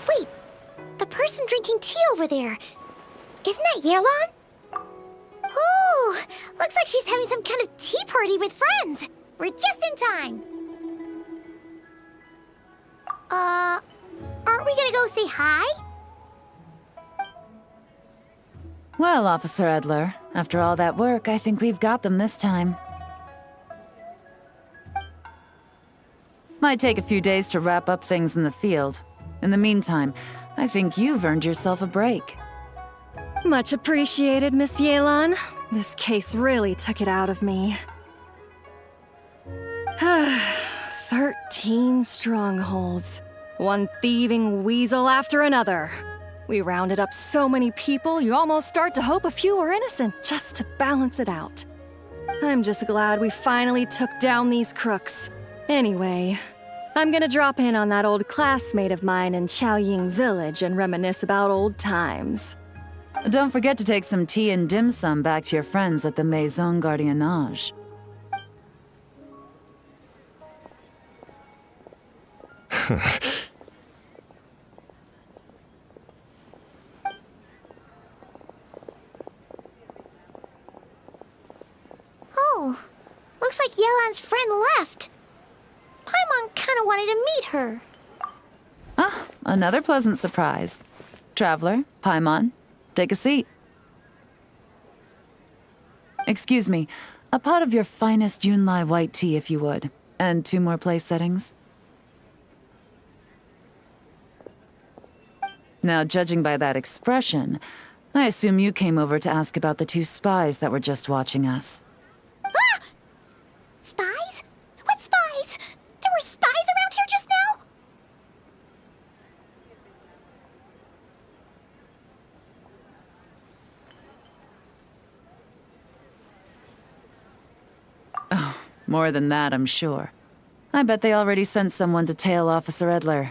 Wait, the person drinking tea over there. Isn't that Yelan? Oh, looks like she's having some kind of tea party with friends. We're just in time. Aren't we gonna go say hi? Well, Officer Edler, after all that work, I think we've got them this time. Might take a few days to wrap up things in the field. In the meantime, I think you've earned yourself a break. Much appreciated, Miss Yelan. This case really took it out of me. 13 strongholds. One thieving weasel after another. We rounded up so many people, you almost start to hope a few were innocent, just to balance it out. I'm just glad we finally took down these crooks. Anyway, I'm gonna drop in on that old classmate of mine in Chaoying Village and reminisce about old times. Don't forget to take some tea and dim sum back to your friends at the Maison Gardiennage. Oh, looks like Yelan's friend left. Paimon kinda wanted to meet her. Ah, another pleasant surprise. Traveler, Paimon, take a seat. Excuse me, a pot of your finest Yunlai white tea if you would, and 2 more place settings. Now, judging by that expression, I assume you came over to ask about the 2 spies that were just watching us. Ah! Spies? What spies? There were spies around here just now? Oh, more than that, I'm sure. I bet they already sent someone to tail Officer Edler.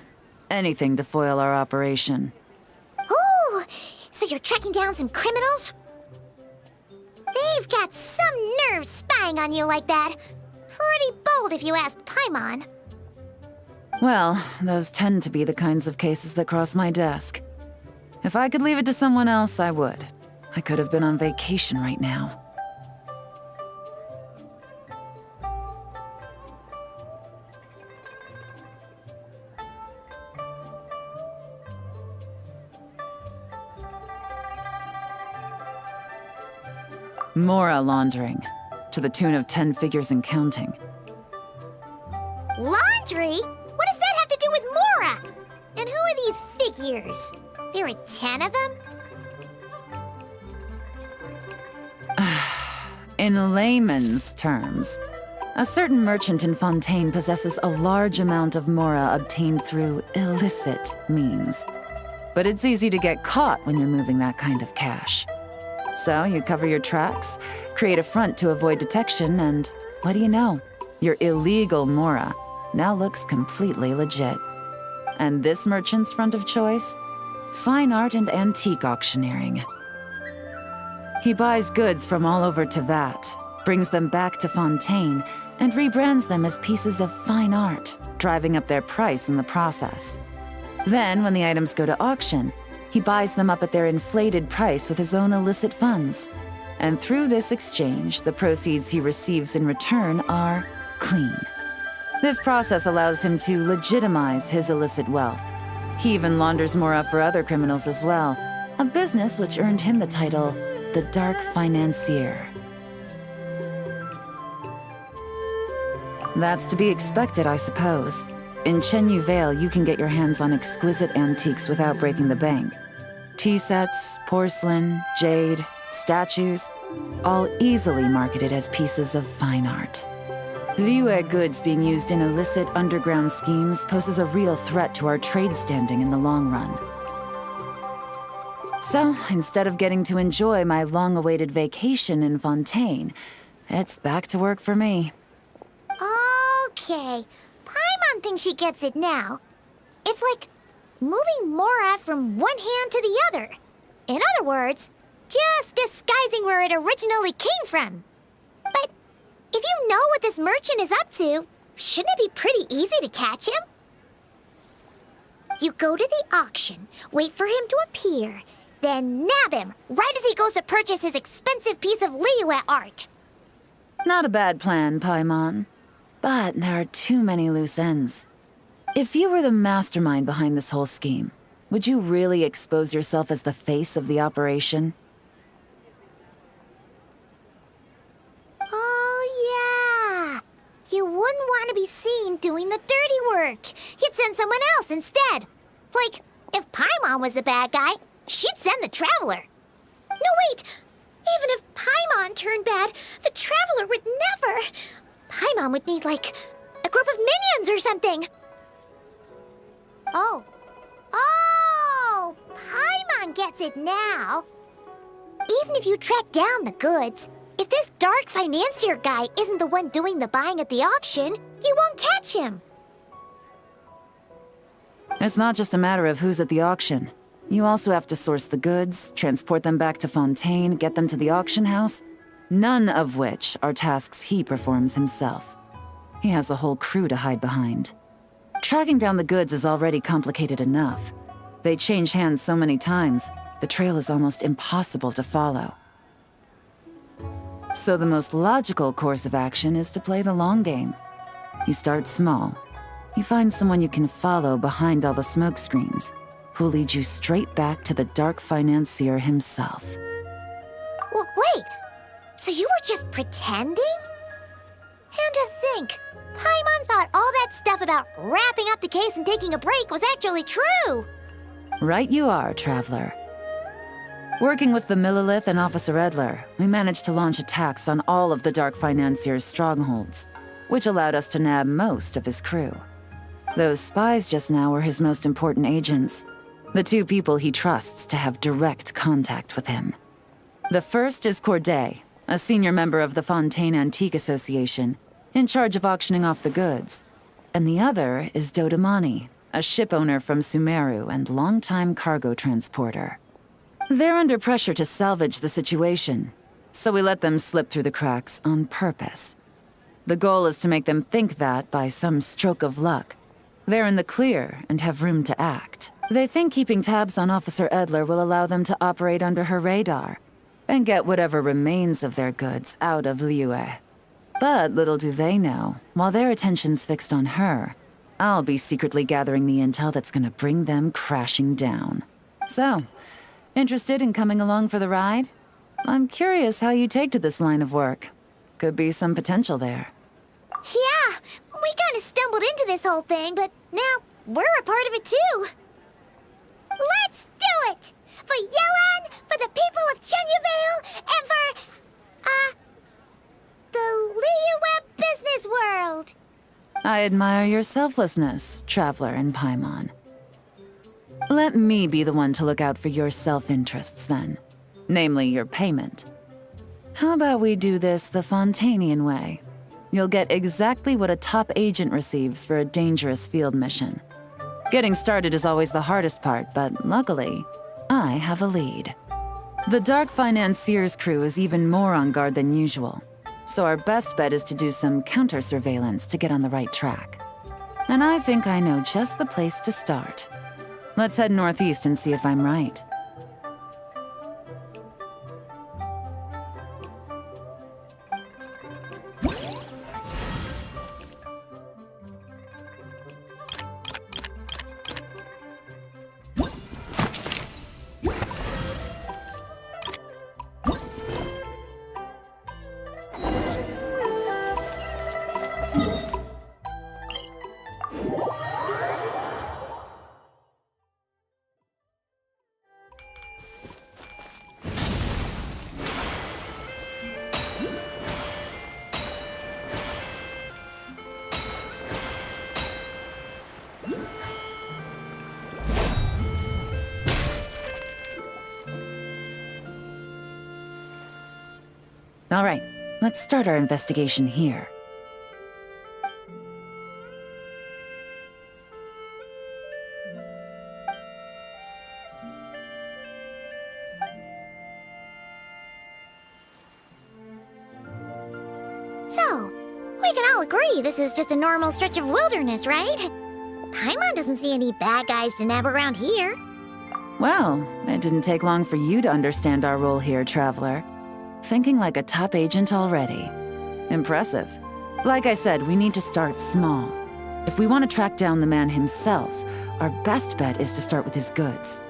Anything to foil our operation. Oh, so you're tracking down some criminals? They've got some nerve spying on you like that. Pretty bold if you ask Paimon. Well, those tend to be the kinds of cases that cross my desk. If I could leave it to someone else, I would. I could have been on vacation right now. Mora laundering, to the tune of 10 figures and counting. Laundry? What does that have to do with Mora? And who are these figures? There are 10 of them? In layman's terms, a certain merchant in Fontaine possesses a large amount of Mora obtained through illicit means. But it's easy to get caught when you're moving that kind of cash. So you cover your tracks, create a front to avoid detection, and what do you know? Your illegal Mora now looks completely legit. And this merchant's front of choice? Fine art and antique auctioneering. He buys goods from all over Tevat, brings them back to Fontaine, and rebrands them as pieces of fine art, driving up their price in the process. Then, when the items go to auction, he buys them up at their inflated price with his own illicit funds. And through this exchange, the proceeds he receives in return are clean. This process allows him to legitimize his illicit wealth. He even launders Mora for other criminals as well, a business which earned him the title, the Dark Financier. That's to be expected, I suppose. In Chenyu Vale, you can get your hands on exquisite antiques without breaking the bank. Tea sets, porcelain, jade, statues, all easily marketed as pieces of fine art. Liyue goods being used in illicit underground schemes poses a real threat to our trade standing in the long run. So, instead of getting to enjoy my long-awaited vacation in Fontaine, it's back to work for me. Okay, Paimon thinks she gets it now. It's like moving Mora from one hand to the other. In other words, just disguising where it originally came from. But if you know what this merchant is up to, shouldn't it be pretty easy to catch him? You go to the auction, wait for him to appear, then nab him right as he goes to purchase his expensive piece of Liyue art. Not a bad plan, Paimon. But there are too many loose ends. If you were the mastermind behind this whole scheme, would you really expose yourself as the face of the operation? Oh, yeah. You wouldn't want to be seen doing the dirty work. You'd send someone else instead. Like, if Paimon was the bad guy, she'd send the Traveler. No, wait! Even if Paimon turned bad, the Traveler would never... Paimon would need, like, a group of minions or something. Oh, Paimon gets it now. Even if you track down the goods, if this dark financier guy isn't the one doing the buying at the auction, you won't catch him. It's not just a matter of who's at the auction. You also have to source the goods, transport them back to Fontaine, get them to the auction house, none of which are tasks he performs himself. He has a whole crew to hide behind. Tracking down the goods is already complicated enough. They change hands so many times, the trail is almost impossible to follow. So the most logical course of action is to play the long game. You start small. You find someone you can follow behind all the smoke screens, who'll lead you straight back to the dark financier himself. Wait, so you were just pretending? And to think, Paimon thought all that stuff about wrapping up the case and taking a break was actually true. Right you are, Traveler. Working with the Millilith and Officer Edler, we managed to launch attacks on all of the Dark Financier's strongholds, which allowed us to nab most of his crew. Those spies just now were his most important agents, the two people he trusts to have direct contact with him. The first is Corday, a senior member of the Fontaine Antique Association, in charge of auctioning off the goods. And the other is Dodamani, a ship owner from Sumeru and longtime cargo transporter. They're under pressure to salvage the situation, so we let them slip through the cracks on purpose. The goal is to make them think that, by some stroke of luck, they're in the clear and have room to act. They think keeping tabs on Officer Edler will allow them to operate under her radar and get whatever remains of their goods out of Liyue. But little do they know, while their attention's fixed on her, I'll be secretly gathering the intel that's gonna bring them crashing down. So, interested in coming along for the ride? I'm curious how you take to this line of work. Could be some potential there. Yeah, we kind of stumbled into this whole thing, but now we're a part of it too. Let's do it! For yelan, for the people of Chenyavale, and for, the Liyue business world! I admire your selflessness, Traveler and Paimon. Let me be the one to look out for your self-interests then. Namely, your payment. How about we do this the Fontainian way? You'll get exactly what a top agent receives for a dangerous field mission. Getting started is always the hardest part, but luckily, I have a lead. The Dark Financier's crew is even more on guard than usual, so our best bet is to do some counter-surveillance to get on the right track. And I think I know just the place to start. Let's head northeast and see if I'm right. All right, let's start our investigation here. So, we can all agree this is just a normal stretch of wilderness, right? Paimon doesn't see any bad guys to nab around here. Well, it didn't take long for you to understand our role here, Traveler. Thinking like a top agent already. Impressive. Like I said, we need to start small. If we want to track down the man himself, our best bet is to start with his goods.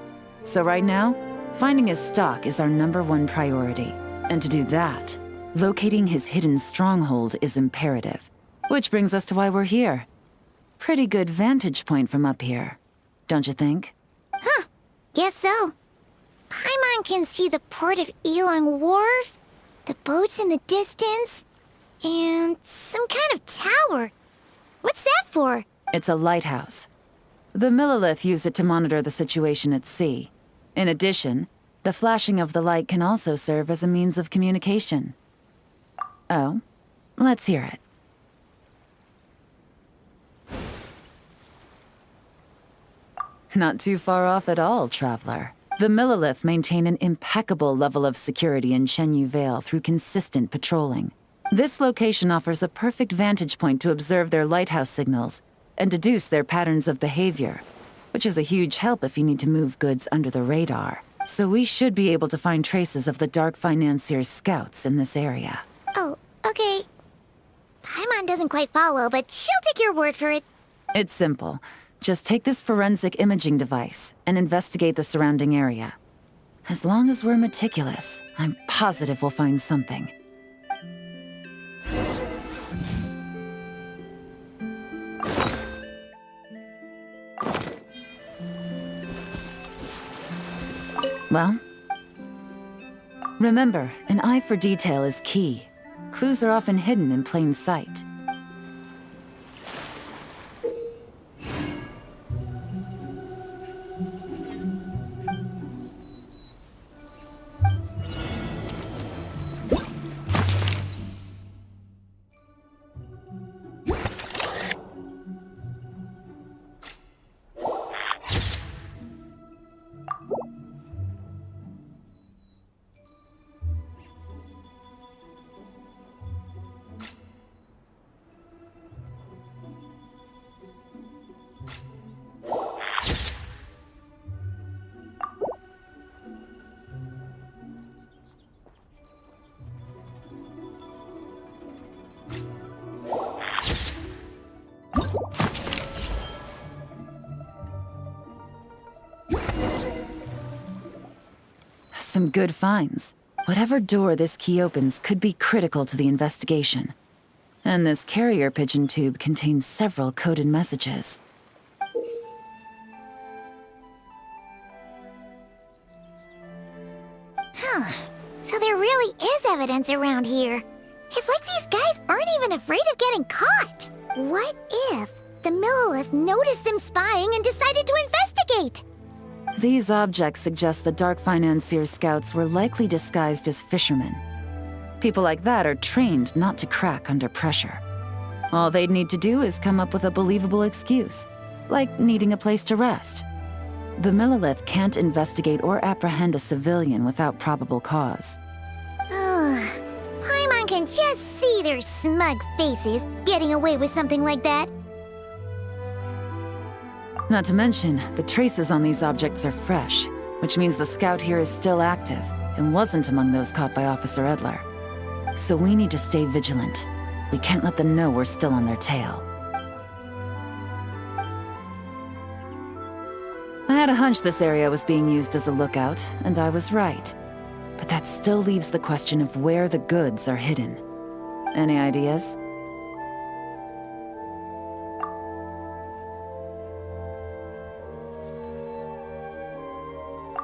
So right now, finding his stock is our #1 priority. And to do that, locating his hidden stronghold is imperative. Which brings us to why we're here. Pretty good vantage point from up here, don't you think? Huh, guess so. Paimon can see the port of Yelan Wharf, the boats in the distance, and some kind of tower. What's that for? It's a lighthouse. The myyyy use it to monitor the situation at sea. In addition, the flashing of the light can also serve as a means of communication. Oh, let's hear it. Not too far off at all, Traveler. The myyyy maintain an impeccable level of security in Shenyu Vale through consistent patrolling. This location offers a perfect vantage point to observe their lighthouse signals and deduce their patterns of behavior, which is a huge help if you need to move goods under the radar. So we should be able to find traces of the Dark Financier's scouts in this area. Oh, okay. Paimon doesn't quite follow, but she'll take your word for it. It's simple. Just take this forensic imaging device and investigate the surrounding area. As long as we're meticulous, I'm positive we'll find something. Well, remember, an eye for detail is key. Clues are often hidden in plain sight. Some good finds. Whatever door this key opens could be critical to the investigation. And this carrier pigeon tube contains several coded messages. Huh. So there really is evidence around here. It's like these guys aren't even afraid of getting caught. What if the myyyy noticed them spying and decided to investigate? These objects suggest the Dark Financier's scouts were likely disguised as fishermen. People like that are trained not to crack under pressure. All they'd need to do is come up with a believable excuse, like needing a place to rest. The myyyy can't investigate or apprehend a civilian without probable cause. Paimon can just see their smug faces getting away with something like that. Not to mention, the traces on these objects are fresh, which means the scout here is still active and wasn't among those caught by Officer Edler. So we need to stay vigilant. We can't let them know we're still on their tail. I had a hunch this area was being used as a lookout, and I was right. But that still leaves the question of where the goods are hidden. Any ideas?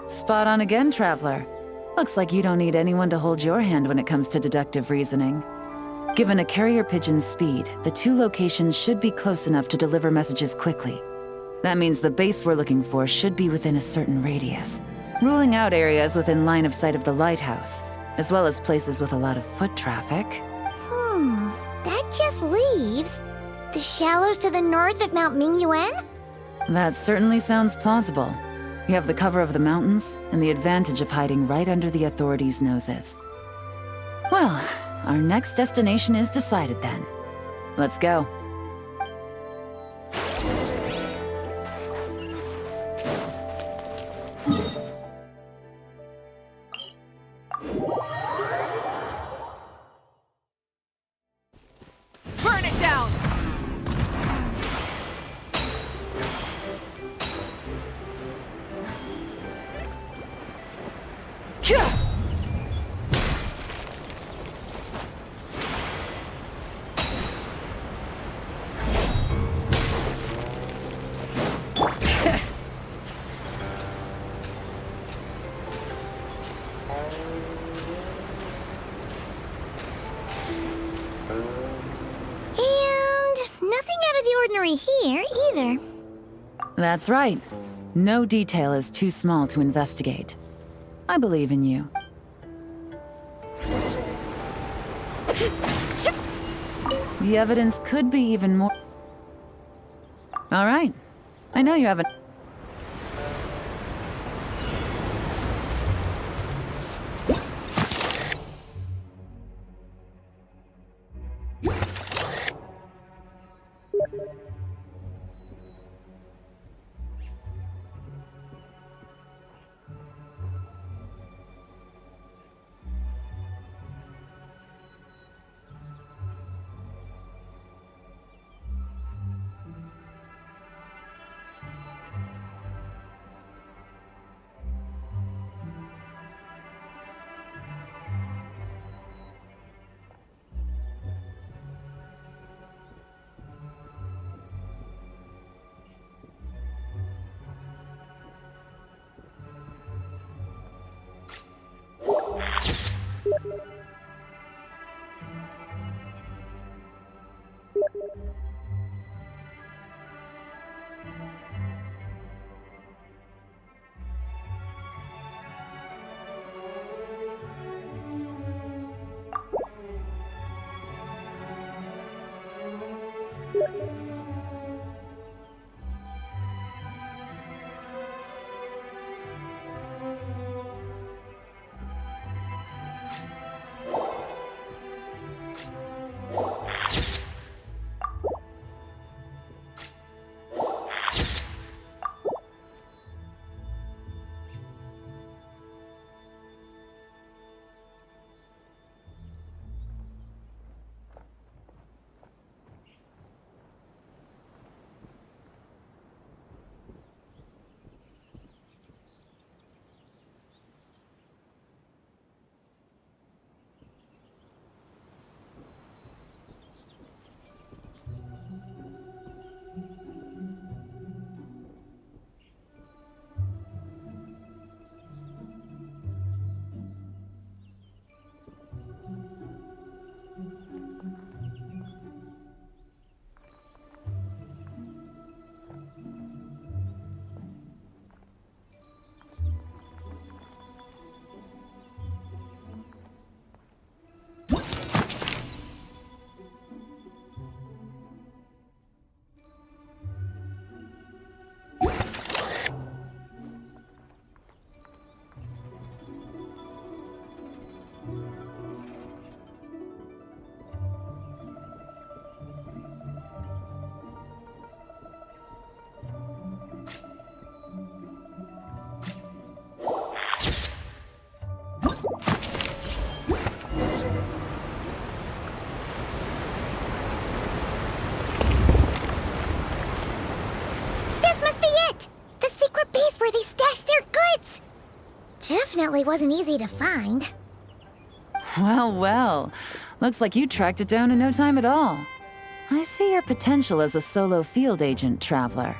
Spot on again, Traveler. Looks like you don't need anyone to hold your hand when it comes to deductive reasoning. Given a carrier pigeon's speed, the two locations should be close enough to deliver messages quickly. That means the base we're looking for should be within a certain radius, ruling out areas within line of sight of the lighthouse. as well as places with a lot of foot traffic. That just leaves the shallows to the north of Mount Myyyy? That certainly sounds plausible. You have the cover of the mountains and the advantage of hiding right under the authorities' noses. Well, our next destination is decided then. Let's go. Burn it down! Ordinary here, either. That's right. No detail is too small to investigate. I believe in you. The evidence could be even more... All right. I know you haven't... Definitely wasn't easy to find. Well, well. Looks like you tracked it down in no time at all. I see your potential as a solo field agent, Traveler.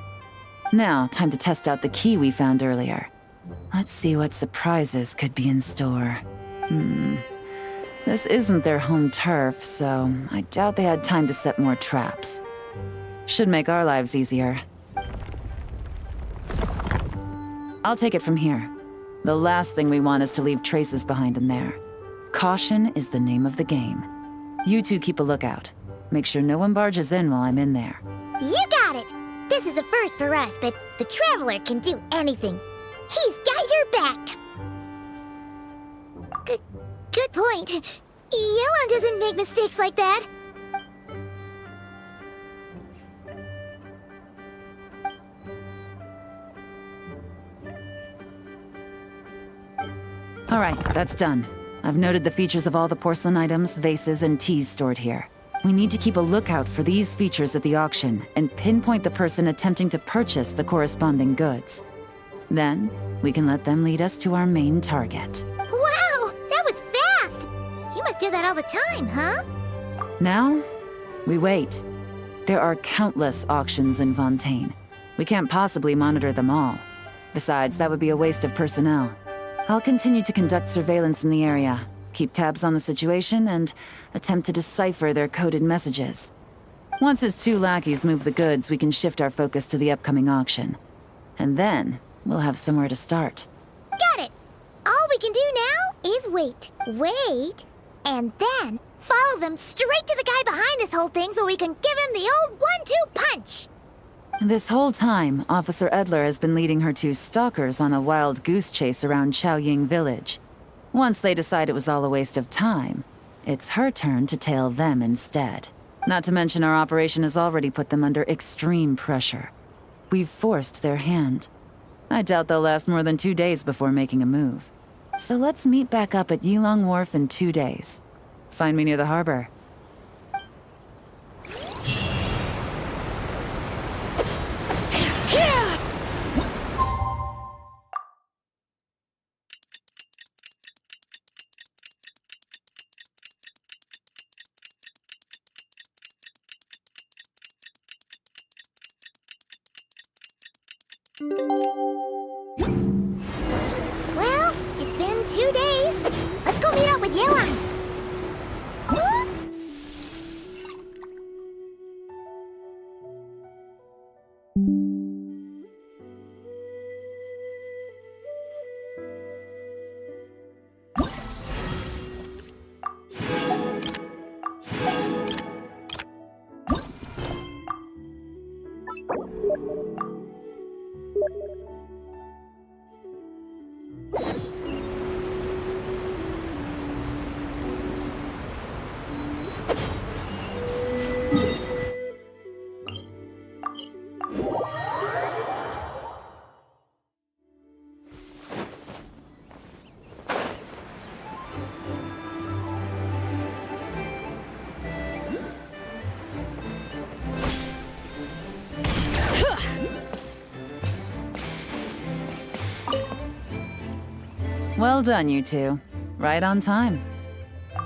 Now, time to test out the key we found earlier. Let's see what surprises could be in store. This isn't their home turf, so I doubt they had time to set more traps. Should make our lives easier. I'll take it from here. The last thing we want is to leave traces behind in there. Caution is the name of the game. You two keep a lookout. Make sure no one barges in while I'm in there. You got it! This is a first for us, but the Traveler can do anything. He's got your back! Good point. Yelan doesn't make mistakes like that. All right, that's done. I've noted the features of all the porcelain items, vases, and teas stored here. We need to keep a lookout for these features at the auction and pinpoint the person attempting to purchase the corresponding goods. Then, we can let them lead us to our main target. Wow, that was fast! You must do that all the time, huh? Now, we wait. There are countless auctions in Fontaine. We can't possibly monitor them all. Besides, that would be a waste of personnel. I'll continue to conduct surveillance in the area, keep tabs on the situation, and attempt to decipher their coded messages. Once his 2 lackeys move the goods, we can shift our focus to the upcoming auction. And then, we'll have somewhere to start. Got it! All we can do now is wait. Wait, and then follow them straight to the guy behind this whole thing so we can give him the old 1-2 punch! This whole time, Officer Edler has been leading her 2 stalkers on a wild goose chase around Chaoying Village. Once they decide it was all a waste of time, it's her turn to tail them instead. Not to mention our operation has already put them under extreme pressure. We've forced their hand. I doubt they'll last more than 2 days before making a move. So let's meet back up at Yilong Wharf in 2 days. Find me near the harbor. Well, it's been 2 days. Let's go meet up with Yelan. Well done, you two. Right on time.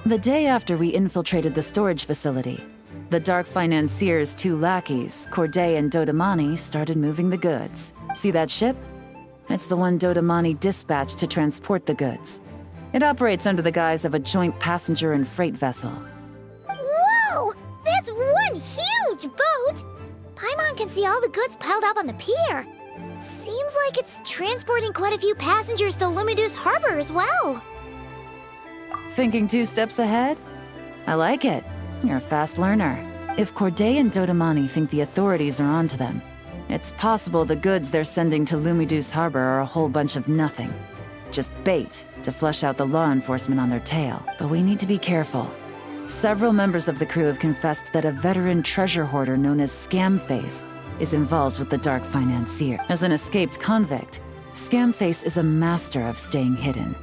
The day after we infiltrated the storage facility, the Dark Financier's 2 lackeys, Corday and Dodamani, started moving the goods. See that ship? It's the one Dodamani dispatched to transport the goods. It operates under the guise of a joint passenger and freight vessel. Whoa! That's one huge boat! Paimon can see all the goods piled up on the pier. Seems like it's transporting quite a few passengers to Lumidus Harbor as well. Thinking 2 steps ahead? I like it. You're a fast learner. If Corday and Dodamani think the authorities are onto them, it's possible the goods they're sending to Lumidus Harbor are a whole bunch of nothing. Just bait to flush out the law enforcement on their tail. But we need to be careful. Several members of the crew have confessed that a veteran treasure hoarder known as Scamface is involved with the Dark Financier. As an escaped convict, Scamface is a master of staying hidden.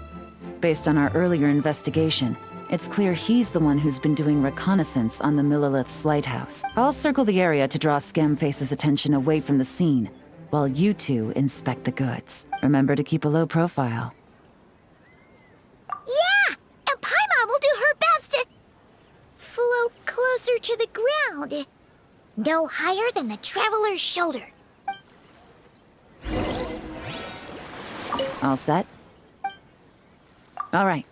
Based on our earlier investigation, it's clear he's the one who's been doing reconnaissance on the Millelith's lighthouse. I'll circle the area to draw Scamface's attention away from the scene, while you two inspect the goods. Remember to keep a low profile. Yeah! And Paimon will do her best to float closer to the ground. No higher than the Traveler's shoulder. All set? All right.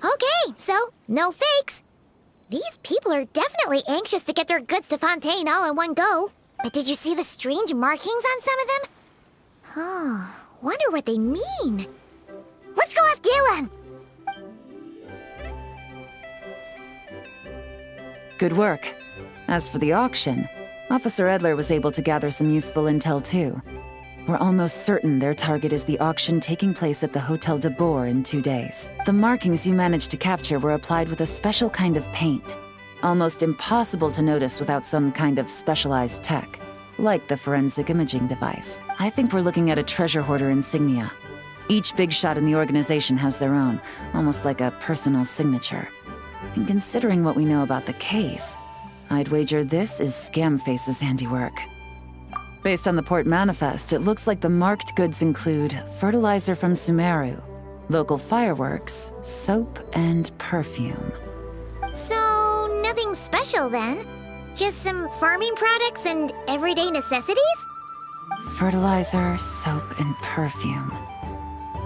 Okay, so no fakes. These people are definitely anxious to get their goods to Fontaine all in one go. But did you see the strange markings on some of them? Oh, wonder what they mean. Let's go ask Yelan. Good work. As for the auction, Officer Edler was able to gather some useful intel too. We're almost certain their target is the auction taking place at the Hotel de Boer in 2 days. The markings you managed to capture were applied with a special kind of paint. Almost impossible to notice without some kind of specialized tech, like the forensic imaging device. I think we're looking at a treasure hoarder insignia. Each big shot in the organization has their own, almost like a personal signature. And considering what we know about the case, I'd wager this is Scamface's handiwork. Based on the port manifest, it looks like the marked goods include fertilizer from Sumeru, local fireworks, soap, and perfume. So, nothing special then? Just some farming products and everyday necessities? Fertilizer, soap, and perfume.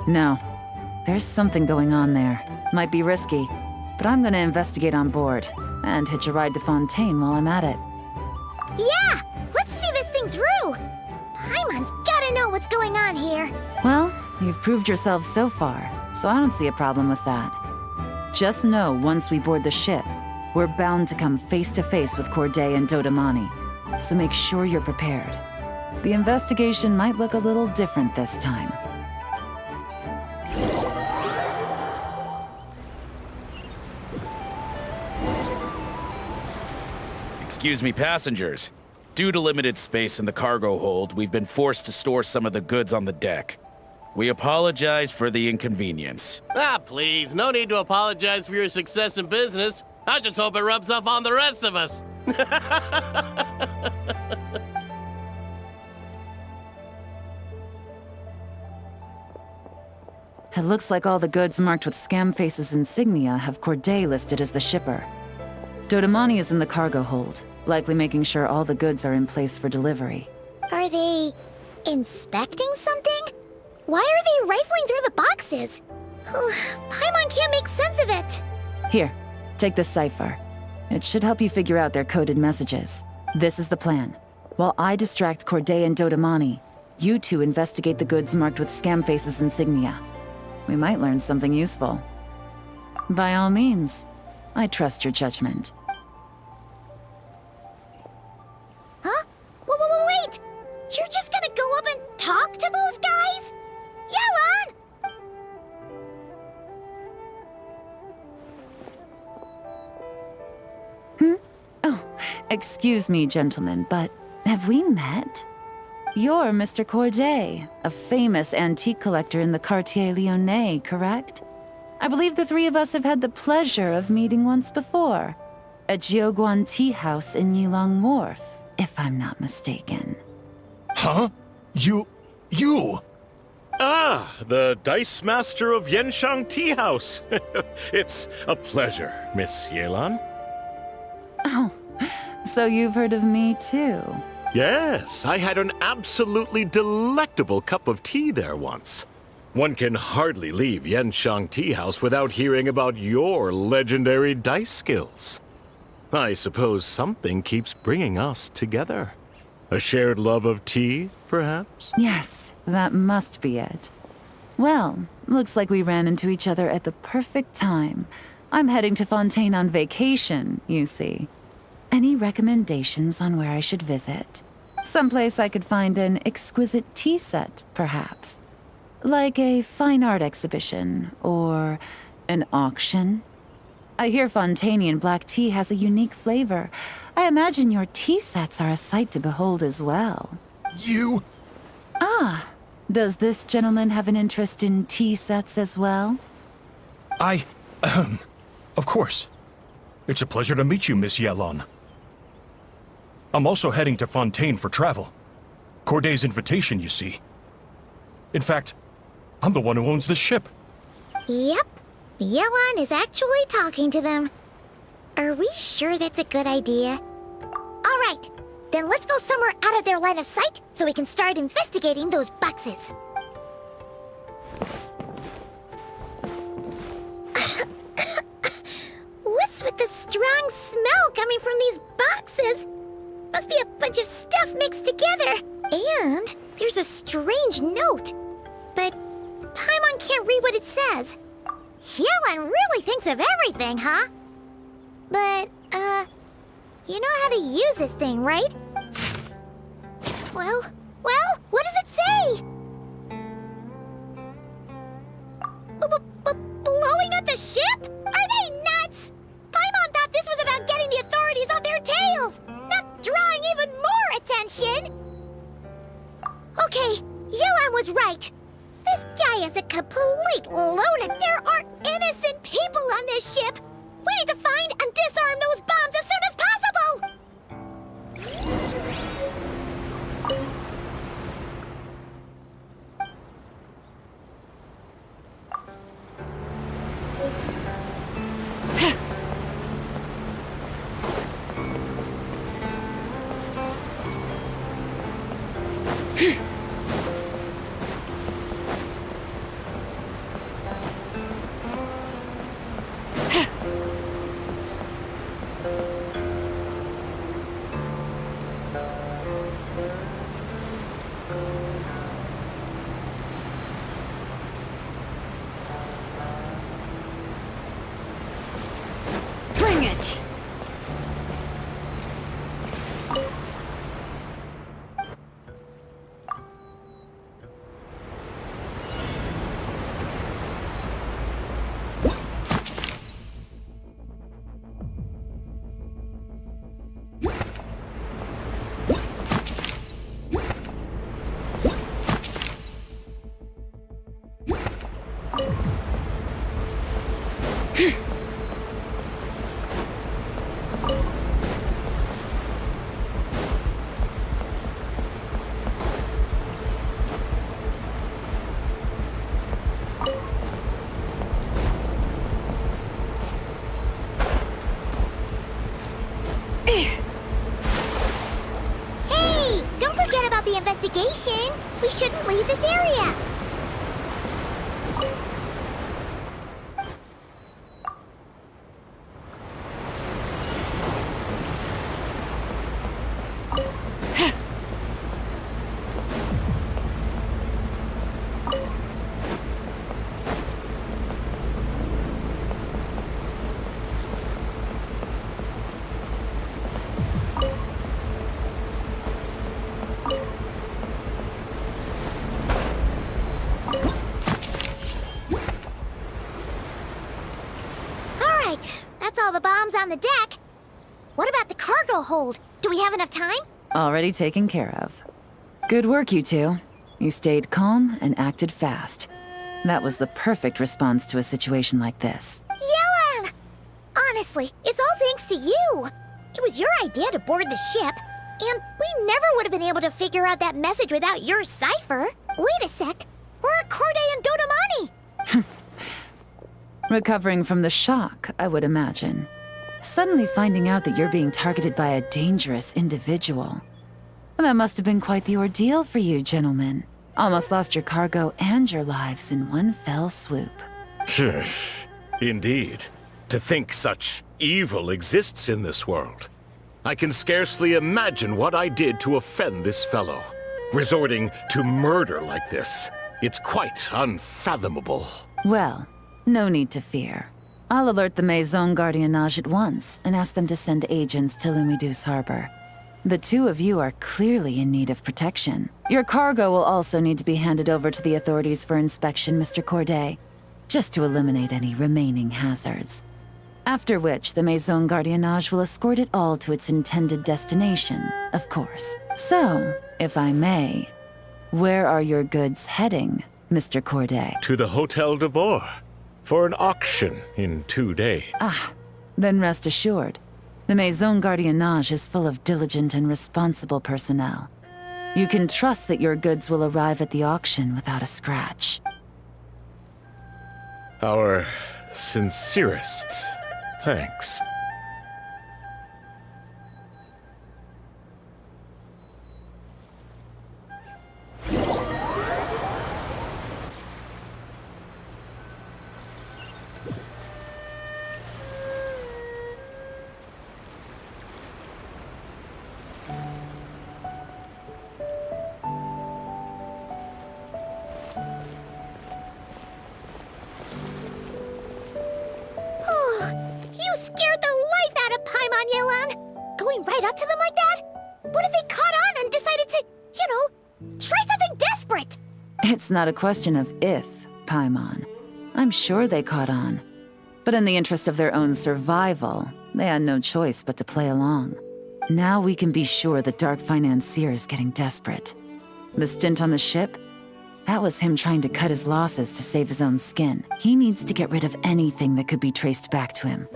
No, there's something going on there. Might be risky, but I'm gonna investigate on board and hitch a ride to Fontaine while I'm at it. Yeah! Let's see this thing through! Paimon's gotta know what's going on here. Well, you've proved yourself so far, so I don't see a problem with that. Just know once we board the ship, we're bound to come face to face with Corday and Dodamani, so make sure you're prepared. The investigation might look a little different this time. Excuse me, passengers. Due to limited space in the cargo hold, we've been forced to store some of the goods on the deck. We apologize for the inconvenience. Ah, please, no need to apologize for your success in business. I just hope it rubs off on the rest of us. It looks like all the goods marked with Scamface's insignia have Corday listed as the shipper. Dodamani is in the cargo hold, likely making sure all the goods are in place for delivery. Are they inspecting something? Why are they rifling through the boxes? Paimon can't make sense of it. Here, take this cipher. It should help you figure out their coded messages. This is the plan. While I distract Corday and Dodamani, you two investigate the goods marked with Scamface's insignia. We might learn something useful. By all means, I trust your judgment. Huh? Wait! You're just gonna go up and talk to those guys? Yelan! Oh, excuse me, gentlemen, but have we met? You're Mr. Corday, a famous antique collector in the Quartier Lyonnais, correct? I believe the three of us have had the pleasure of meeting once before, at Jiuguan Tea House in Yilong Wharf, if I'm not mistaken. Huh? You... Ah, the Dice Master of Yenshang Tea House. It's a pleasure, Miss Yelan. Oh, so you've heard of me too? Yes, I had an absolutely delectable cup of tea there once. One can hardly leave Yenshang Tea House without hearing about your legendary dice skills. I suppose something keeps bringing us together. A shared love of tea, perhaps? Yes, that must be it. Well, looks like we ran into each other at the perfect time. I'm heading to Fontaine on vacation, you see. Any recommendations on where I should visit? Someplace I could find an exquisite tea set, perhaps. Like a fine art exhibition, or an auction. I hear Fontainian black tea has a unique flavor. I imagine your tea sets are a sight to behold as well. You... Ah, does this gentleman have an interest in tea sets as well? Of course. It's a pleasure to meet you, Miss Yelan. I'm also heading to Fontaine for travel. Corday's invitation, you see. In fact, I'm the one who owns the ship. Yep. Yelan is actually talking to them. Are we sure that's a good idea? All right. Then let's go somewhere out of their line of sight so we can start investigating those boxes. strange note. But Paimon can't read what it says. Yelan really thinks of everything, huh? But, you know how to use this thing, right? Well, what does it say? Blowing up the ship? Are they nuts? Paimon thought this was about getting the authorities off their tails, not drawing even more attention. Okay, Yelan was right. This guy is a complete lunatic. There are innocent people on this ship. We need to find and disarm those bombs as soon as possible! Bring it! Hey, don't forget about the investigation. We shouldn't leave this area. That's all the bombs on the deck. What about the cargo hold? Do we have enough time? Already taken care of. Good work, you two. You stayed calm and acted fast. That was the perfect response to a situation like this. Yelan! Honestly, it's all thanks to you. It was your idea to board the ship, and we never would have been able to figure out that message without your cipher. Wait a sec. Where are Corday and Dodamani? Recovering from the shock, I would imagine. Suddenly finding out that you're being targeted by a dangerous individual. That must have been quite the ordeal for you, gentlemen. Almost lost your cargo and your lives in one fell swoop. Indeed. To think such evil exists in this world. I can scarcely imagine what I did to offend this fellow. Resorting to murder like this. It's quite unfathomable. Well, no need to fear. I'll alert the Maison Gardiennage at once and ask them to send agents to Lumidus Harbor. The two of you are clearly in need of protection. Your cargo will also need to be handed over to the authorities for inspection, Mr. Corday, just to eliminate any remaining hazards. After which, the Maison Gardiennage will escort it all to its intended destination, of course. So, if I may, where are your goods heading, Mr. Corday? To the Hotel de Boer. For an auction in 2 days. Ah, then rest assured. The Maison Gardiennage is full of diligent and responsible personnel. You can trust that your goods will arrive at the auction without a scratch. Our sincerest thanks. going right up to them like that? What if they caught on and decided to, try something desperate? It's not a question of if, Paimon. I'm sure they caught on. But in the interest of their own survival, they had no choice but to play along. Now we can be sure the Dark Financier is getting desperate. The stint on the ship? That was him trying to cut his losses to save his own skin. He needs to get rid of anything that could be traced back to him.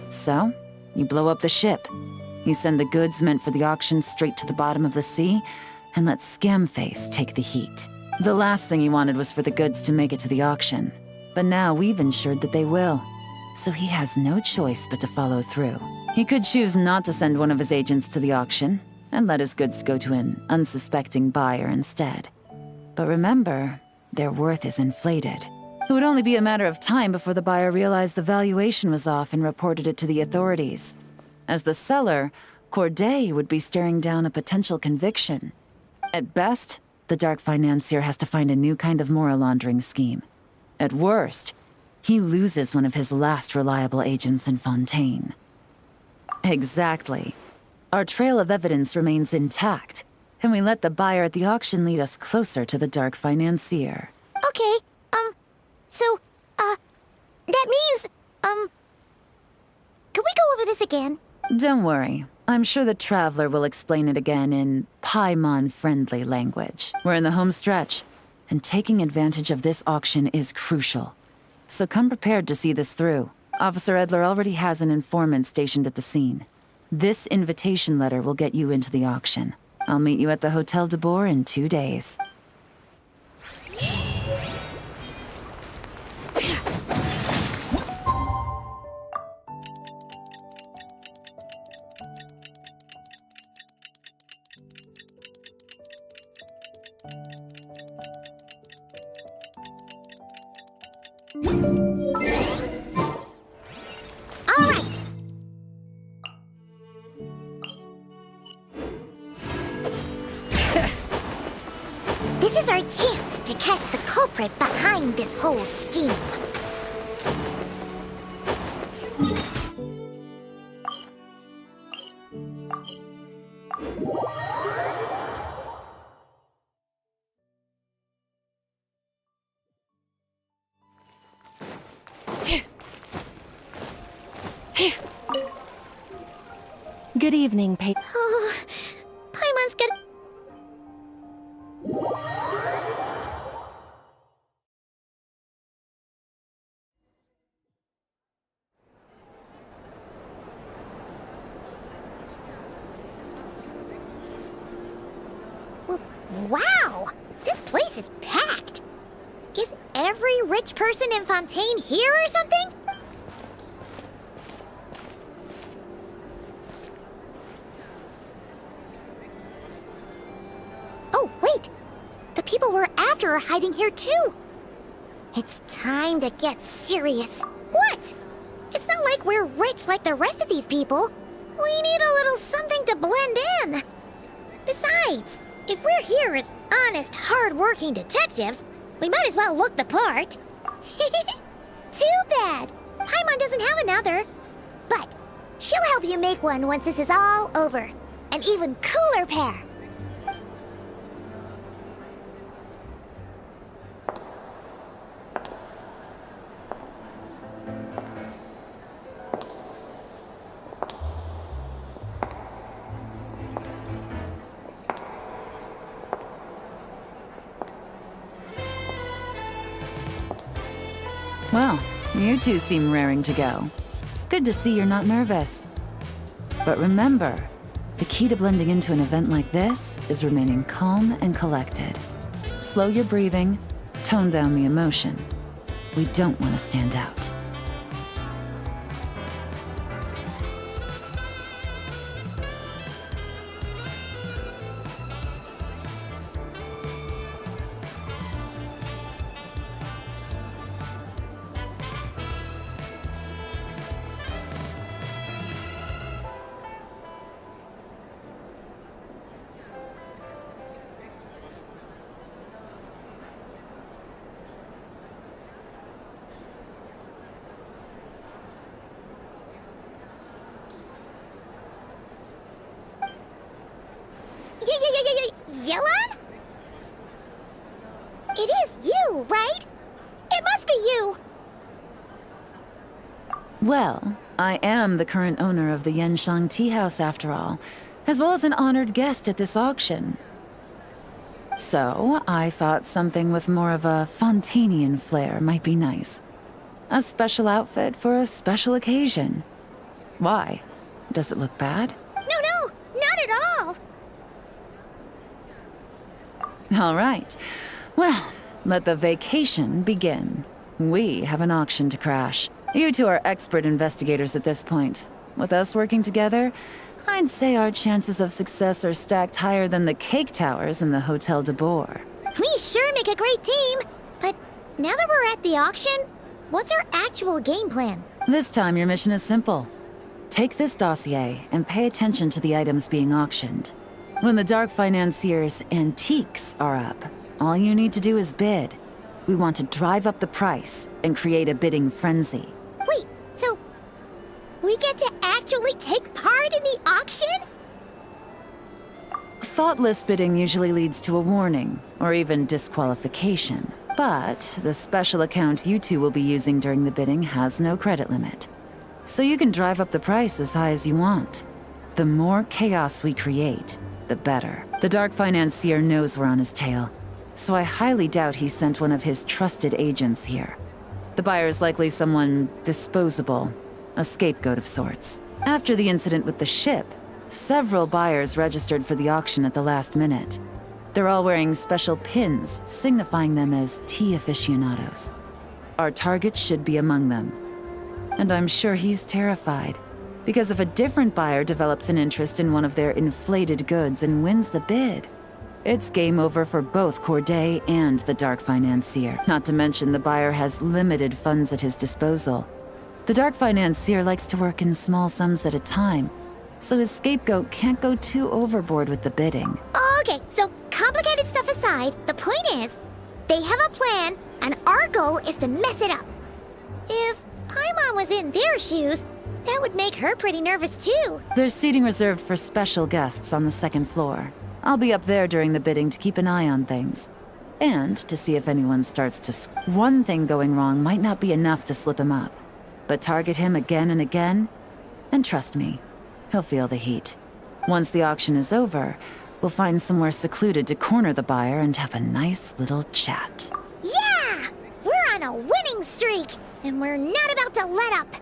So, you blow up the ship. You send the goods meant for the auction straight to the bottom of the sea, and let Scamface take the heat. The last thing he wanted was for the goods to make it to the auction. But now we've ensured that they will. So he has no choice but to follow through. He could choose not to send one of his agents to the auction, and let his goods go to an unsuspecting buyer instead. But remember, their worth is inflated. It would only be a matter of time before the buyer realized the valuation was off and reported it to the authorities. As the seller, Corday would be staring down a potential conviction. At best, the Dark Financier has to find a new kind of moral laundering scheme. At worst, he loses one of his last reliable agents in Fontaine. Exactly. Our trail of evidence remains intact, and we let the buyer at the auction lead us closer to the Dark Financier. Okay, that means, can we go over this again? Don't worry. I'm sure the Traveler will explain it again in Paimon-friendly language. We're in the home stretch, and taking advantage of this auction is crucial. So come prepared to see this through. Officer Edler already has an informant stationed at the scene. This invitation letter will get you into the auction. I'll meet you at the Hotel de Boer in 2 days. All right. This is our chance to catch the culprit behind this whole scheme. Good evening, Oh, Paimon's gonna... Wow! This place is packed! Is every rich person in Fontaine here or something? Oh, wait! The people we're after are hiding here too! It's time to get serious. What? It's not like we're rich like the rest of these people. We need a little something to blend in. Besides, if we're here as honest, hard-working detectives, we might as well look the part. Too bad. Paimon doesn't have another. But she'll help you make one once this is all over. An even cooler pair. Well, you two seem raring to go. Good to see you're not nervous. But remember, the key to blending into an event like this is remaining calm and collected. Slow your breathing, tone down the emotion. We don't want to stand out. Yelan? It is you, right? It must be you! Well, I am the current owner of the Yenshang Tea House after all, as well as an honored guest at this auction. So, I thought something with more of a Fontanian flair might be nice. A special outfit for a special occasion. Why? Does it look bad? No, not at all! All right. Well, let the vacation begin. We have an auction to crash. You two are expert investigators at this point. With us working together, I'd say our chances of success are stacked higher than the cake towers in the Hotel de Boer. We sure make a great team! But now that we're at the auction, what's our actual game plan? This time, your mission is simple. Take this dossier and pay attention to the items being auctioned. When the Dark Financier's antiques are up, all you need to do is bid. We want to drive up the price and create a bidding frenzy. Wait, so we get to actually take part in the auction? Thoughtless bidding usually leads to a warning, or even disqualification. But the special account you two will be using during the bidding has no credit limit. So you can drive up the price as high as you want. The more chaos we create, the better. The Dark Financier knows we're on his tail, so I highly doubt he sent one of his trusted agents here. The buyer's likely someone disposable, a scapegoat of sorts. After the incident with the ship, several buyers registered for the auction at the last minute. They're all wearing special pins, signifying them as tea aficionados. Our target should be among them. And I'm sure he's terrified, because if a different buyer develops an interest in one of their inflated goods and wins the bid, it's game over for both Corday and the Dark Financier. Not to mention the buyer has limited funds at his disposal. The Dark Financier likes to work in small sums at a time, so his scapegoat can't go too overboard with the bidding. Okay, so complicated stuff aside, the point is, they have a plan, and our goal is to mess it up. If Paimon was in their shoes, that would make her pretty nervous too. There's seating reserved for special guests on the second floor. I'll be up there during the bidding to keep an eye on things. And to see if anyone starts to one thing going wrong might not be enough to slip him up. But target him again and again, and trust me, he'll feel the heat. Once the auction is over, we'll find somewhere secluded to corner the buyer and have a nice little chat. Yeah! We're on a winning streak, and we're not about to let up.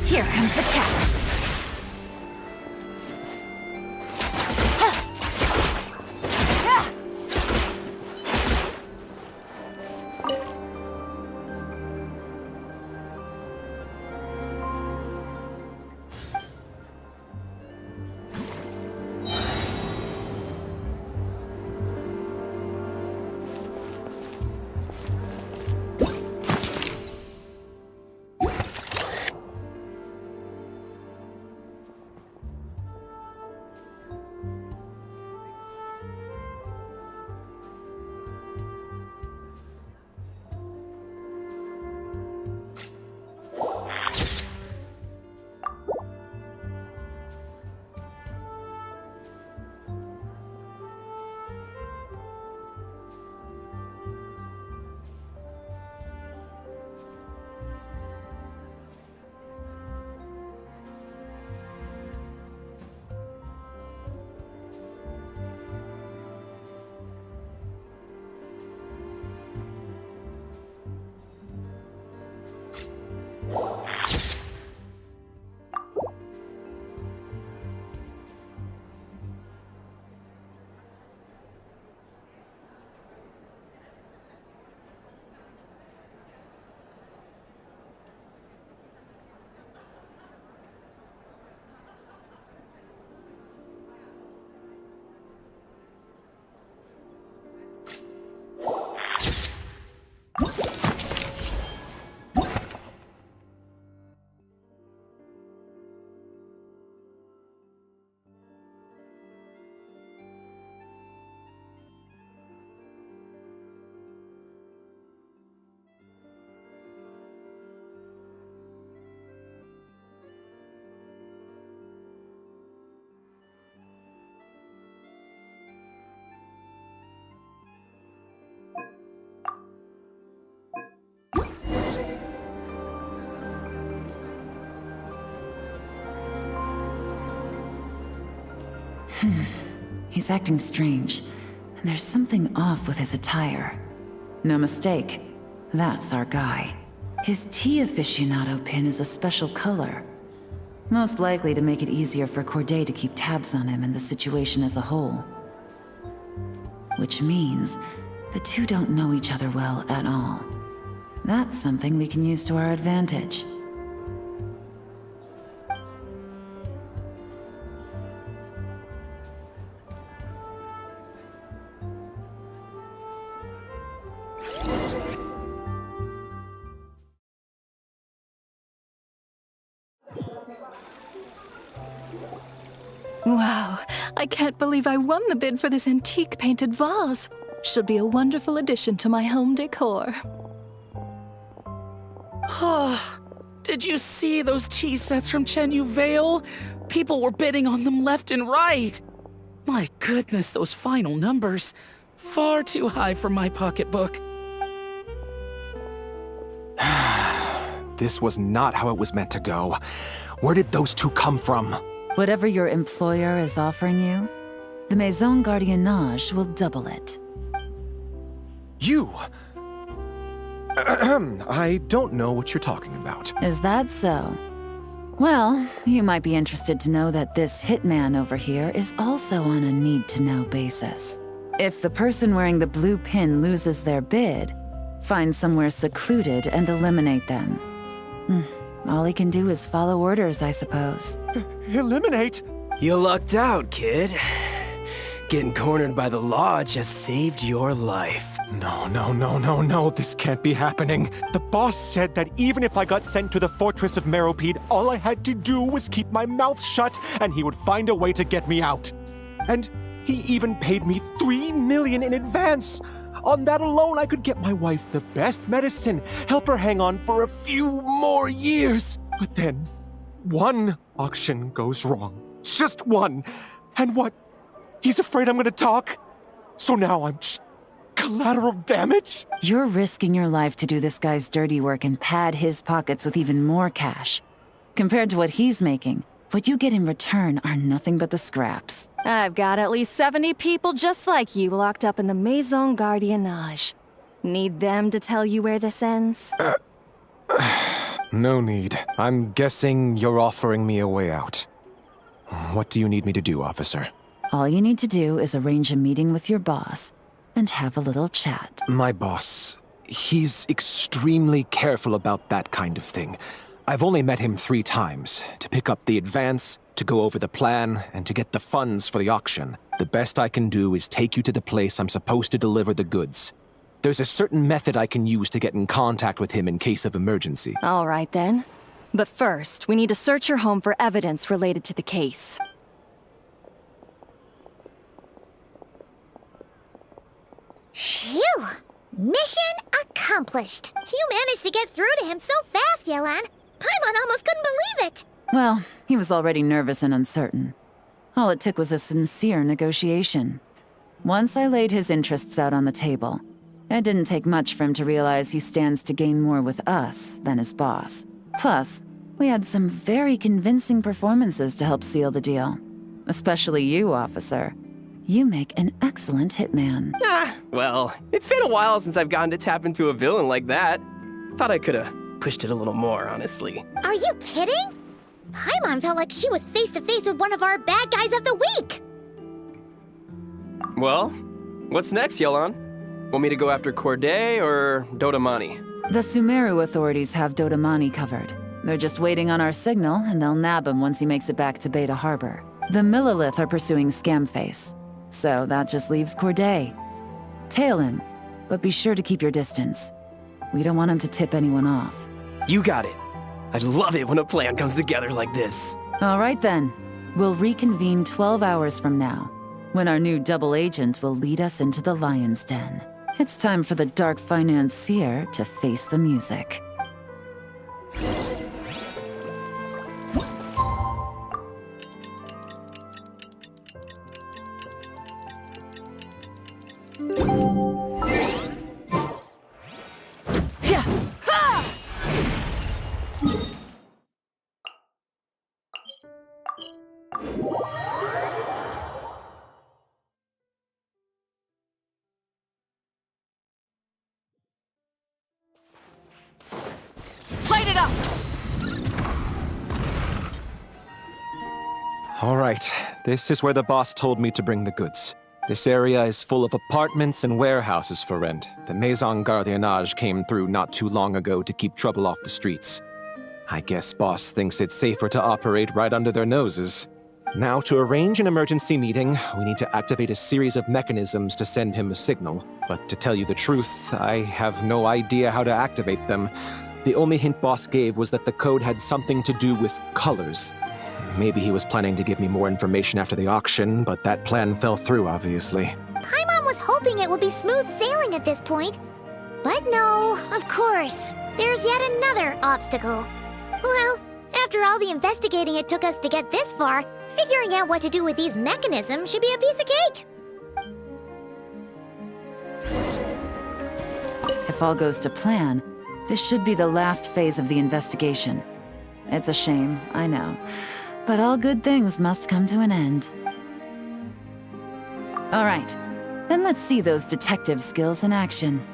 Here comes the catch. He's acting strange, and there's something off with his attire. No mistake, that's our guy. His tea aficionado pin is a special color. Most likely to make it easier for Corday to keep tabs on him and the situation as a whole. Which means the two don't know each other well at all. That's something we can use to our advantage. Wow, I can't believe I won the bid for this antique painted vase. Should be a wonderful addition to my home decor. Did you see those tea sets from Chenyu Vale? People were bidding on them left and right. My goodness, those final numbers. Far too high for my pocketbook. This was not how it was meant to go. Where did those two come from? Whatever your employer is offering you, the Maison Gardiennage will double it. You? I don't know what you're talking about. Is that so? Well, you might be interested to know that this hitman over here is also on a need-to-know basis. If the person wearing the blue pin loses their bid, find somewhere secluded and eliminate them. All he can do is follow orders, I suppose. Eliminate? You lucked out, kid. Getting cornered by the law just saved your life. No, this can't be happening. The boss said that even if I got sent to the fortress of Meropide, all I had to do was keep my mouth shut and he would find a way to get me out. And he even paid me $3 million in advance. On that alone, I could get my wife the best medicine, help her hang on for a few more years. But then, one auction goes wrong. Just one. And what? He's afraid I'm gonna talk? So now I'm just collateral damage? You're risking your life to do this guy's dirty work and pad his pockets with even more cash. Compared to what he's making, what you get in return are nothing but the scraps. I've got at least 70 people just like you locked up in the Maison Gardiennage. Need them to tell you where this ends? No need. I'm guessing you're offering me a way out. What do you need me to do, officer? All you need to do is arrange a meeting with your boss and have a little chat. My boss, he's extremely careful about that kind of thing. I've only met him 3 times, to pick up the advance, to go over the plan, and to get the funds for the auction. The best I can do is take you to the place I'm supposed to deliver the goods. There's a certain method I can use to get in contact with him in case of emergency. All right then. But first, we need to search your home for evidence related to the case. Phew! Mission accomplished. You managed to get through to him so fast, Yelan. Paimon almost couldn't believe it. Well, he was already nervous and uncertain. All it took was a sincere negotiation. Once I laid his interests out on the table, it didn't take much for him to realize he stands to gain more with us than his boss. Plus, we had some very convincing performances to help seal the deal. Especially you, officer. You make an excellent hitman. Well, it's been a while since I've gotten to tap into a villain like that. Thought I could've pushed it a little more, honestly. Are you kidding? Paimon felt like she was face to face with one of our bad guys of the week. Well, what's next, Yelan? Want me to go after Corday or Dodamani? The Sumeru authorities have Dodamani covered. They're just waiting on our signal, and they'll nab him once he makes it back to Beta Harbor. The Millelith are pursuing Scamface, so that just leaves Corday. Tail him, but be sure to keep your distance. We don't want him to tip anyone off. You got it. I love it when a plan comes together like this. All right then. We'll reconvene 12 hours from now, when our new double agent will lead us into the Lion's Den. It's time for the dark financier to face the music. All right, this is where the boss told me to bring the goods. This area is full of apartments and warehouses for rent. The Maison Gardiennage came through not too long ago to keep trouble off the streets. I guess boss thinks it's safer to operate right under their noses. Now, to arrange an emergency meeting, we need to activate a series of mechanisms to send him a signal. But to tell you the truth, I have no idea how to activate them. The only hint boss gave was that the code had something to do with colors. Maybe he was planning to give me more information after the auction, but that plan fell through, obviously. Paimon was hoping it would be smooth sailing at this point. But no, of course. There's yet another obstacle. Well, after all the investigating it took us to get this far, figuring out what to do with these mechanisms should be a piece of cake. If all goes to plan, this should be the last phase of the investigation. It's a shame, I know. But all good things must come to an end. All right, then let's see those detective skills in action.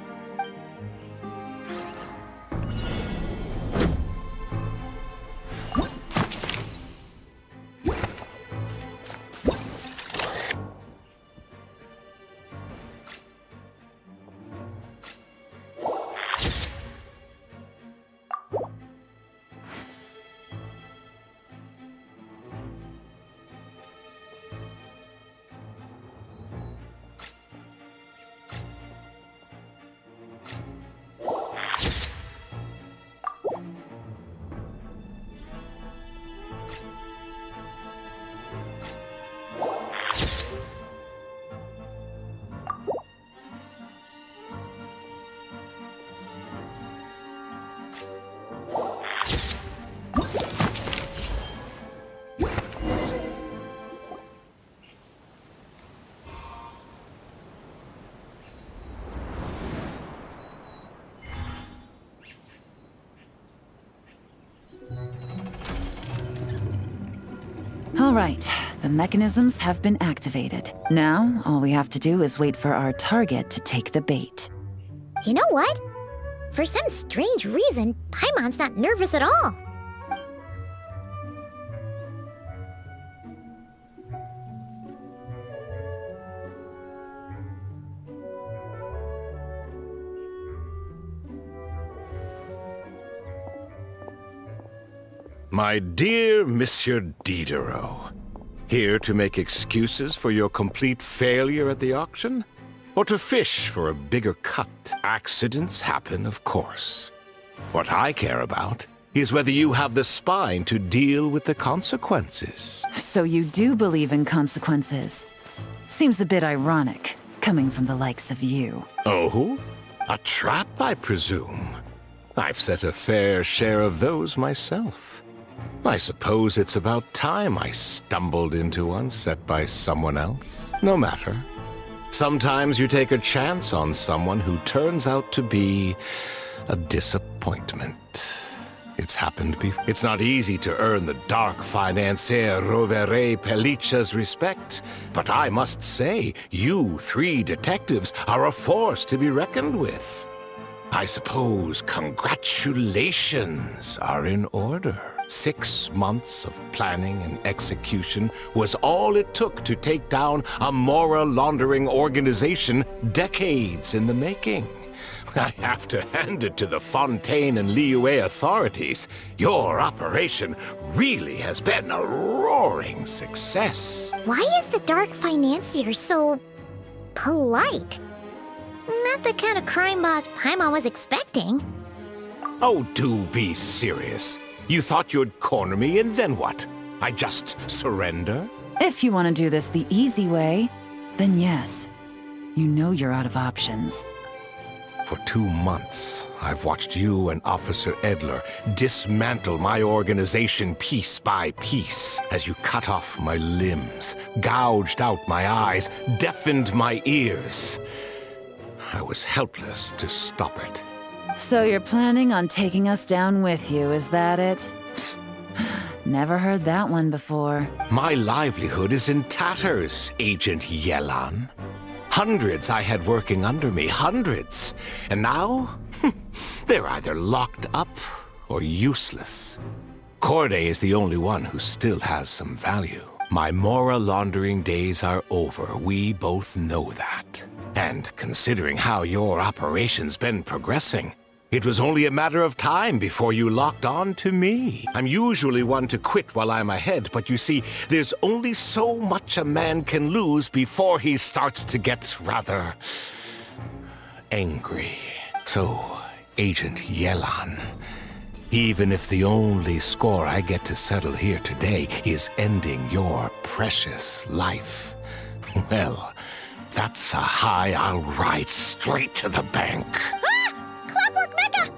All right, the mechanisms have been activated. Now, all we have to do is wait for our target to take the bait. You know what? For some strange reason, Paimon's not nervous at all. My dear Monsieur Diderot, here to make excuses for your complete failure at the auction? Or to fish for a bigger cut? Accidents happen, of course. What I care about is whether you have the spine to deal with the consequences. So you do believe in consequences. Seems a bit ironic, coming from the likes of you. Oh? A trap, I presume? I've set a fair share of those myself. I suppose it's about time I stumbled into one set by someone else. No matter. Sometimes you take a chance on someone who turns out to be a disappointment. It's happened before. It's not easy to earn the dark financier Rovere Pelliccia's respect, but I must say, you three detectives are a force to be reckoned with. I suppose congratulations are in order. 6 months of planning and execution was all it took to take down a Mora laundering organization decades in the making. I have to hand it to the Fontaine and Liyue authorities. Your operation really has been a roaring success. Why is the Dark Financier so polite? Not the kind of crime boss Paimon was expecting. Oh, do be serious. You thought you'd corner me, and then what? I just surrender? If you want to do this the easy way, then yes. You know you're out of options. For 2 months, I've watched you and Officer Edler dismantle my organization piece by piece as you cut off my limbs, gouged out my eyes, deafened my ears. I was helpless to stop it. So you're planning on taking us down with you, is that it? Never heard that one before. My livelihood is in tatters, Agent Yelan. Hundreds I had working under me, hundreds. And now, they're either locked up or useless. Corday is the only one who still has some value. My Mora laundering days are over. We both know that. And considering how your operation's been progressing, it was only a matter of time before you locked on to me. I'm usually one to quit while I'm ahead, but you see, there's only so much a man can lose before he starts to get rather angry. So, Agent Yelan, even if the only score I get to settle here today is ending your precious life, well, that's a high I'll ride straight to the bank. Clockwork Mecha!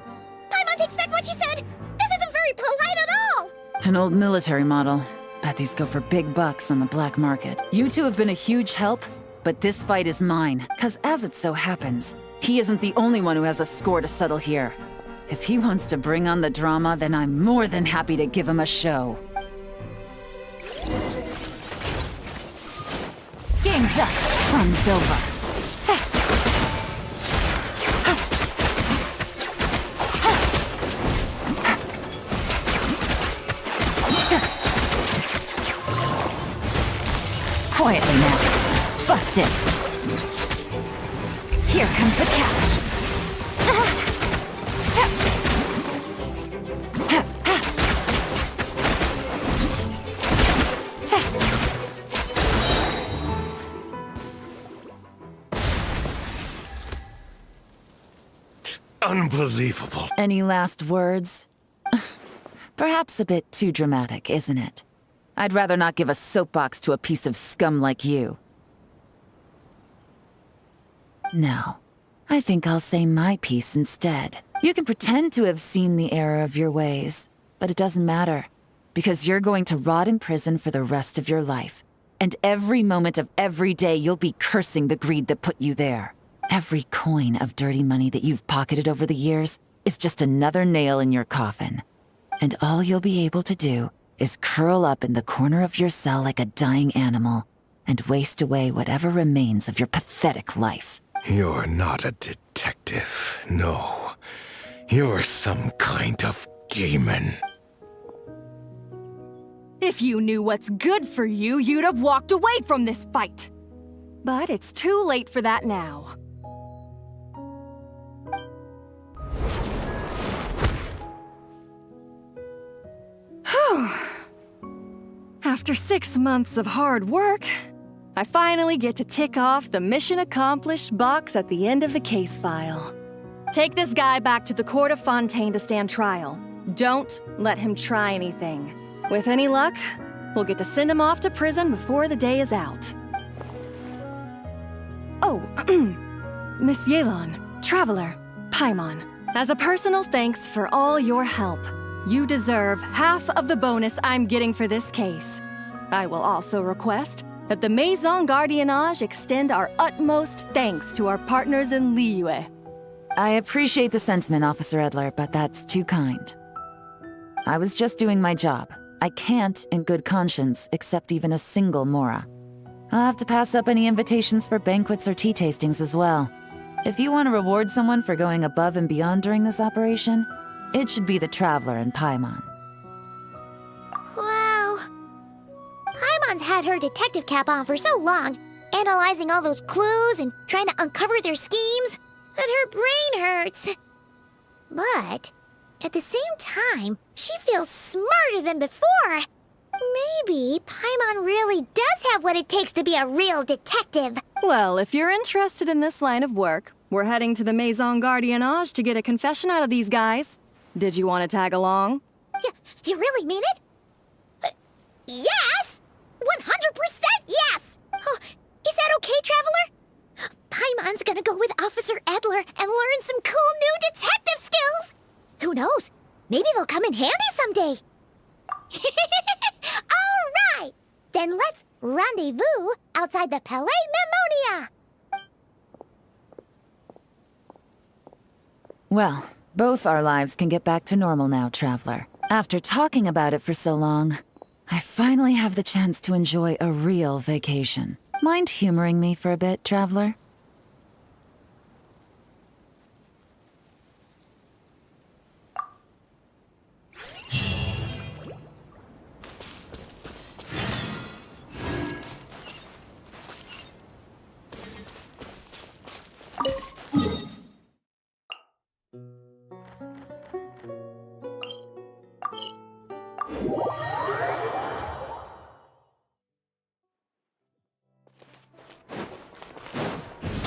Paimon takes back what she said! This isn't very polite at all! An old military model. Bet these go for big bucks on the black market. You two have been a huge help, but this fight is mine. 'Cause as it so happens, he isn't the only one who has a score to settle here. If he wants to bring on the drama, then I'm more than happy to give him a show. Game's up! Fun's over. Quietly now. Busted. Here comes the catch. Unbelievable. Any last words? Perhaps a bit too dramatic, isn't it? I'd rather not give a soapbox to a piece of scum like you. No, I think I'll say my piece instead. You can pretend to have seen the error of your ways, but it doesn't matter, because you're going to rot in prison for the rest of your life. And every moment of every day you'll be cursing the greed that put you there. Every coin of dirty money that you've pocketed over the years is just another nail in your coffin. And all you'll be able to do is curl up in the corner of your cell like a dying animal and waste away whatever remains of your pathetic life. You're not a detective, no. You're some kind of demon. If you knew what's good for you, you'd have walked away from this fight. But it's too late for that now. After 6 months of hard work, I finally get to tick off the mission accomplished box at the end of the case file. Take this guy back to the court of Fontaine to stand trial. Don't let him try anything. With any luck, we'll get to send him off to prison before the day is out. Oh, Miss Yelan, Traveler, Paimon, as a personal thanks for all your help, you deserve half of the bonus I'm getting for this case. I will also request that the Maison Gardiennage extend our utmost thanks to our partners in myyyy. I appreciate the sentiment, Officer Edler, but that's too kind. I was just doing my job. I can't, in good conscience, accept even a single Mora. I'll have to pass up any invitations for banquets or tea tastings as well. If you want to reward someone for going above and beyond during this operation, it should be the Traveler and Paimon. Wow. Paimon's had her detective cap on for so long, analyzing all those clues and trying to uncover their schemes, that her brain hurts. But at the same time, she feels smarter than before. Maybe Paimon really does have what it takes to be a real detective. Well, if you're interested in this line of work, we're heading to the Maison Gardiennage to get a confession out of these guys. Did you want to tag along? You really mean it? Yes! 100% yes! Oh, is that okay, Traveler? Paimon's gonna go with Officer Edler and learn some cool new detective skills! Who knows? Maybe they'll come in handy someday. All right! Then let's rendezvous outside the Palais Memonia! Well, both our lives can get back to normal now, Traveler. After talking about it for so long, I finally have the chance to enjoy a real vacation. Mind humoring me for a bit, Traveler?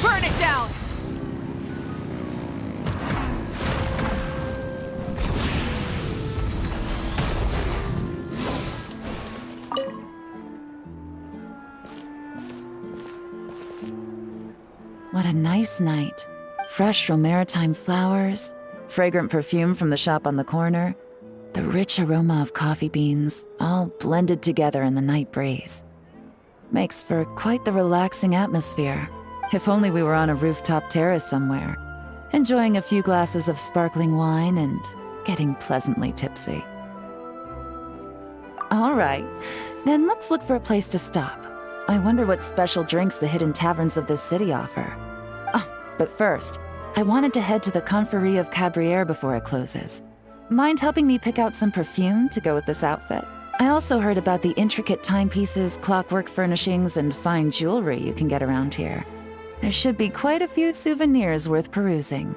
Burn it down! What a nice night. Fresh from maritime flowers, fragrant perfume from the shop on the corner, the rich aroma of coffee beans, all blended together in the night breeze. Makes for quite the relaxing atmosphere. If only we were on a rooftop terrace somewhere, enjoying a few glasses of sparkling wine and getting pleasantly tipsy. All right, then let's look for a place to stop. I wonder what special drinks the hidden taverns of this city offer. Oh, but first, I wanted to head to the Confrérie of Cabrières before it closes. Mind helping me pick out some perfume to go with this outfit? I also heard about the intricate timepieces, clockwork furnishings, and fine jewelry you can get around here. There should be quite a few souvenirs worth perusing.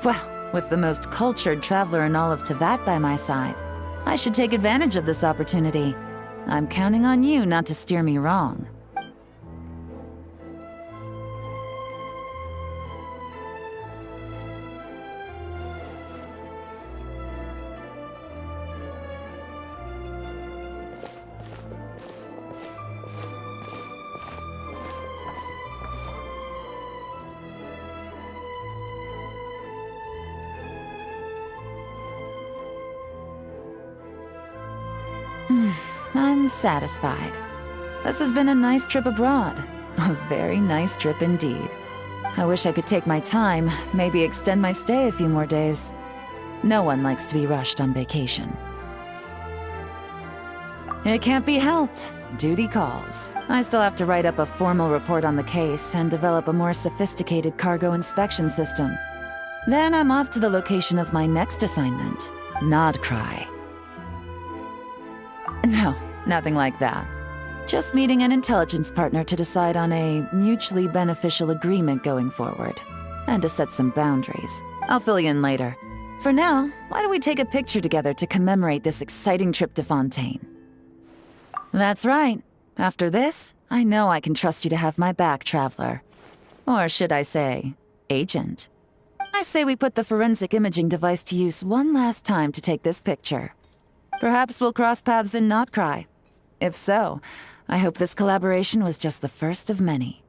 Well, with the most cultured traveler in all of Teyvat by my side, I should take advantage of this opportunity. I'm counting on you not to steer me wrong. I'm satisfied. This has been a nice trip abroad. A very nice trip indeed. I wish I could take my time, maybe extend my stay a few more days. No one likes to be rushed on vacation. It can't be helped. Duty calls. I still have to write up a formal report on the case and develop a more sophisticated cargo inspection system. Then I'm off to the location of my next assignment, Nodcry. No, nothing like that. Just meeting an intelligence partner to decide on a mutually beneficial agreement going forward, and to set some boundaries. I'll fill you in later. For now, why don't we take a picture together to commemorate this exciting trip to Fontaine? That's right. After this, I know I can trust you to have my back, Traveler. Or should I say, Agent. I say we put the forensic imaging device to use one last time to take this picture. Perhaps we'll cross paths in Nodcry. If so, I hope this collaboration was just the first of many.